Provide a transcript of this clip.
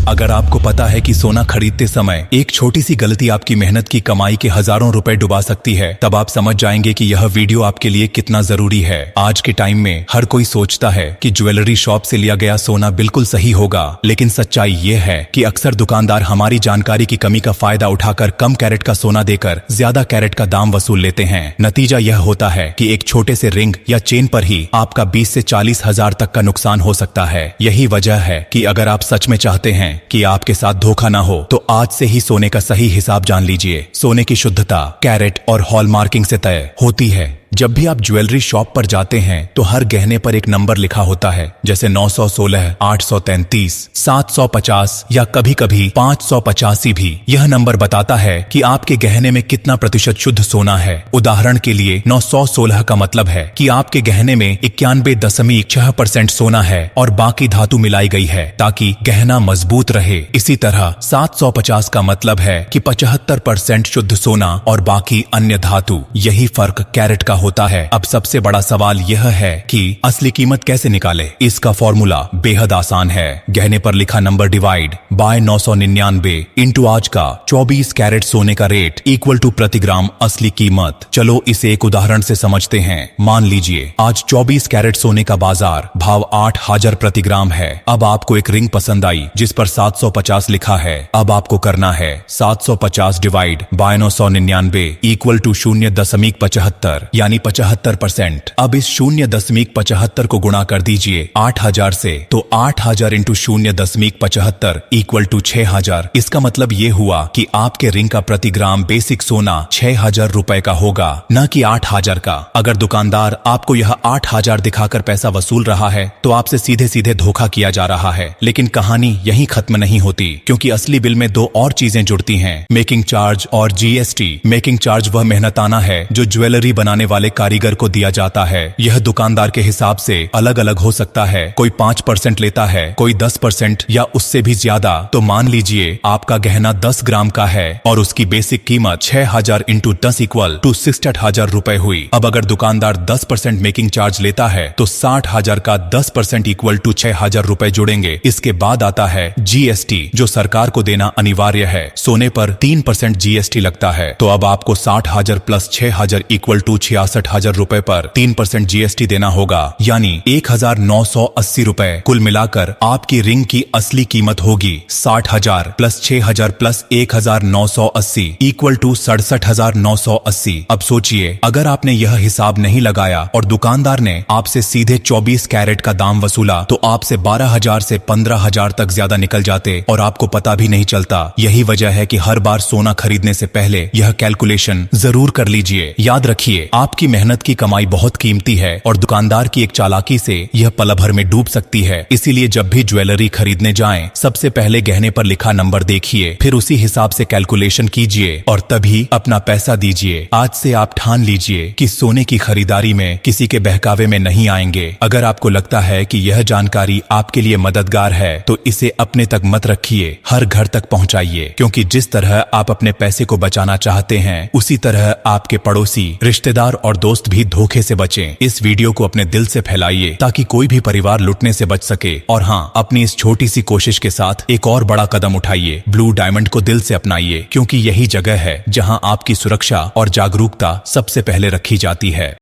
अगर आपको पता है कि सोना खरीदते समय एक छोटी सी गलती आपकी मेहनत की कमाई के हजारों रुपए डुबा सकती है, तब आप समझ जाएंगे कि यह वीडियो आपके लिए कितना जरूरी है। आज के टाइम में हर कोई सोचता है कि ज्वेलरी शॉप से लिया गया सोना बिल्कुल सही होगा, लेकिन सच्चाई ये है कि अक्सर दुकानदार हमारी जानकारी की कमी का फायदा उठाकर कम कैरेट का सोना देकर ज्यादा कैरेट का दाम वसूल लेते हैं। नतीजा यह होता है कि एक छोटे से रिंग या चेन पर ही आपका 20 से 40 हजार तक का नुकसान हो सकता है। यही वजह है कि अगर आप सच में चाहते हैं कि आपके साथ धोखा ना हो, तो आज से ही सोने का सही हिसाब जान लीजिए। सोने की शुद्धता कैरेट और हॉलमार्किंग से तय होती है। जब भी आप ज्वेलरी शॉप पर जाते हैं तो हर गहने पर एक नंबर लिखा होता है, जैसे 916, 833, 750 या कभी कभी 585 भी। यह नंबर बताता है कि आपके गहने में कितना प्रतिशत शुद्ध सोना है। उदाहरण के लिए 916 का मतलब है कि आपके गहने में 91.6% सोना है और बाकी धातु मिलाई गई है ताकि गहना मजबूत रहे। इसी तरह 750 का मतलब है कि 75% शुद्ध सोना और बाकी अन्य धातु। यही फर्क कैरेट का होता है। अब सबसे बड़ा सवाल यह है कि असली कीमत कैसे निकाले। इसका फॉर्मूला बेहद आसान है। गहने पर लिखा नंबर डिवाइड बाय 999 इंटू आज का 24 कैरेट सोने का रेट इक्वल टू प्रति ग्राम असली कीमत। चलो इसे एक उदाहरण से समझते हैं। मान लीजिए आज 24 कैरेट सोने का बाजार भाव 8,000 प्रति ग्राम है। अब आपको एक रिंग पसंद आई जिस पर 750 लिखा है। अब आपको करना है 750 डिवाइड बाय 999 इक्वल टू 0.75 यानी 75%। अब इस 0.75 को गुणा कर दीजिए 8,000 से, तो 8,000 इंटू 0.75 इक्वल टू 6,000। इसका मतलब ये हुआ कि आपके रिंग का प्रति ग्राम बेसिक सोना 6,000 रुपए का होगा, न कि 8,000 का। अगर दुकानदार आपको यह 8,000 दिखाकर पैसा वसूल रहा है तो आपसे सीधे सीधे धोखा किया जा रहा है। लेकिन कहानी यहीं खत्म नहीं होती, क्योंकि असली बिल में दो और चीजें जुड़ती हैं, मेकिंग चार्ज और जीएसटी। मेकिंग चार्ज वह मेहनताना है जो ज्वेलरी बनाने वाले कारीगर को दिया जाता है। यह दुकानदार के हिसाब से अलग अलग हो सकता है। कोई 5% लेता है, कोई 10% या उससे भी ज्यादा। तो मान लीजिए आपका गहना 10 ग्राम का है और उसकी बेसिक कीमत 6,000 इंटू 10 इक्वल टू 66,000 रुपए हुई। अब अगर दुकानदार 10% मेकिंग चार्ज लेता है तो 60,000 का 10% इक्वल टू 6,000 रुपए जुड़ेंगे। इसके बाद आता है जीएसटी, जो सरकार को देना अनिवार्य है। सोने पर 3% जीएसटी लगता है। तो अब आपको 60,000 प्लस 6,000 इक्वल टू 66,000 रुपए पर 3% जीएसटी देना होगा, यानी 1,980 रुपए। कुल मिलाकर आपकी रिंग की असली कीमत होगी 60,000 प्लस 6,000 प्लस 1,980 इक्वल टू 67,980। अब सोचिए, अगर आपने यह हिसाब नहीं लगाया और दुकानदार ने आपसे सीधे 24 कैरेट का दाम वसूला, तो आपसे 12,000 से 15,000 तक ज्यादा निकल जाते और आपको पता भी नहीं चलता। यही वजह है कि हर बार सोना खरीदने से पहले यह कैलकुलेशन जरूर कर लीजिए। याद रखिए, आपकी मेहनत की कमाई बहुत कीमती है और दुकानदार की एक चालाकी से यह पल भर में डूब सकती है। इसीलिए जब भी ज्वेलरी खरीदने जाएं, सबसे पहले गहने पर लिखा नंबर देखिए, फिर उसी हिसाब से कैलकुलेशन कीजिए और तभी अपना पैसा दीजिए। आज से आप ठान लीजिए कि सोने की खरीदारी में किसी के बहकावे में नहीं आएंगे। अगर आपको लगता है कि यह जानकारी आपके लिए मददगार है तो इसे अपने तक मत रखिए, हर घर तक पहुंचाइए, क्योंकि जिस तरह आप अपने पैसे को बचाना चाहते हैं, उसी तरह आपके पड़ोसी, रिश्तेदार और दोस्त भी धोखे से बचें। इस वीडियो को अपने दिल से फैलाइए ताकि कोई भी परिवार लुटने से बच सके। और हाँ, अपनी इस छोटी सी कोशिश के साथ एक और बड़ा कदम उठाइए। ब्लू डायमंड को दिल से अपनाइए, क्योंकि यही जगह है जहां आपकी सुरक्षा और जागरूकता सबसे पहले रखी जाती है।